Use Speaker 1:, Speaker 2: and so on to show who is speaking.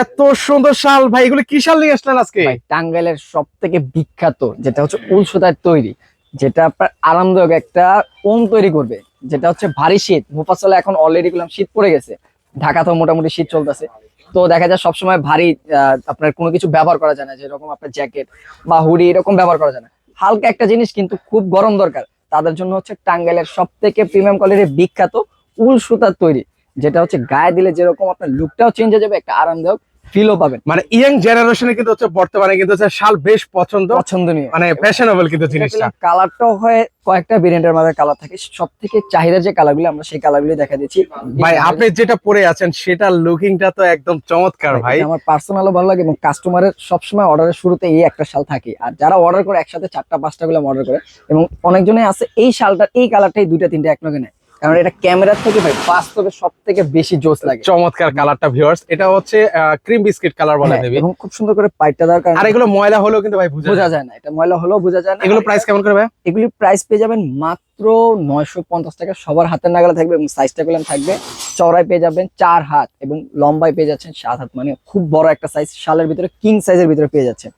Speaker 1: এত সুন্দর শাল ভাই, এগুলো কি শাল নিয়ে আসলেন আজকে?
Speaker 2: ভাই টাঙ্গাইলের সব থেকে বিখ্যাত যেটা হচ্ছে উল সুতার তৈরি, যেটা আপনার আরামদায়ক একটা ওম তৈরি করবে, যেটা হচ্ছে ভারী শীত। মুফাসলে এখন অলরেডি গুলাম শীত পড়ে গেছে, ঢাকাতেও মোটামুটি শীত চলতেছে। তো দেখা যায় সবসময় ভারী আপনার কোনো কিছু ব্যবহার করা যায় না, যেরকম আপনার জ্যাকেট বা হুডি এরকম ব্যবহার করা যায় না। হালকা একটা জিনিস কিন্তু খুব গরম দরকার, তাদের জন্য হচ্ছে টাঙ্গাইলের সব থেকে প্রিমিয়াম কোয়ালিটির বিখ্যাত উল সুতার তৈরি, যেটা হচ্ছে গায়ে দিলে যেরকম আপনার লুকটাও চেঞ্জ হয়ে যাবে, একটা আরামদায়ক ফিলও পাবেন।
Speaker 1: মানে ইয়াং জেনারেশনে কিন্তু হচ্ছে বর্তমানে কিন্তু হচ্ছে শাল বেশ
Speaker 2: পছন্দনীয়,
Speaker 1: মানে ফ্যাশনেবল কিন্তু জিনিসটা।
Speaker 2: কালারটাও হয় কয়েকটা ভেরিয়েন্টের মধ্যে কালার থাকে, সব থেকে চাহিদার যে কালারগুলো আমরা সেই কালারগুলো দেখা দিচ্ছি।
Speaker 1: ভাই আপনি যেটা পরে আছেন সেটার লুকিংটা তো একদম চমৎকার ভাই।
Speaker 2: এটা আমার পার্সোনালও ভালো লাগে এবং কাস্টমারের সবসময় অর্ডারের শুরুতে এই একটা শাল থাকে, আর যারা অর্ডার করে একসাথে 4টা 5টা গুলো অর্ডার করে, এবং অনেকজনে আছে এই শালটা এই কালারটাই 2টা 3টা একলগে নেয়, কারণ এটা ক্যামেরার থেকে ভাই বাস্তবে সব থেকে বেশি জোস লাগে।
Speaker 1: চমৎকার কালারটা ভিউয়ার্স, এটা হচ্ছে ক্রিম বিস্কিট কালার বলে
Speaker 2: হ্যাঁ,
Speaker 1: দেবি।
Speaker 2: এবং খুব সুন্দর করে পাইটটা দেওয়ার কারণে
Speaker 1: আর এগুলো ময়লা হলেও কিন্তু ভাই বোঝা
Speaker 2: বোঝা
Speaker 1: যায়।
Speaker 2: যায় না, এটা ময়লা হলেও বোঝা যায় না।
Speaker 1: এগুলো প্রাইস কেমন করে ভাই?
Speaker 2: এগুলি প্রাইস পেয়ে যাবেন মাত্র 950 টাকা, সবার হাতের নাগালে থাকবে এবং সাইজটা গুলো থাকবে চওড়ায় পেয়ে যাবেন 4 হাত এবং লম্বায় পেয়ে যাচ্ছেন 7 হাত, মানে খুব বড় একটা সাইজ, শালের ভিতরে কিং সাইজের ভিতরে পেয়ে যাচ্ছেন।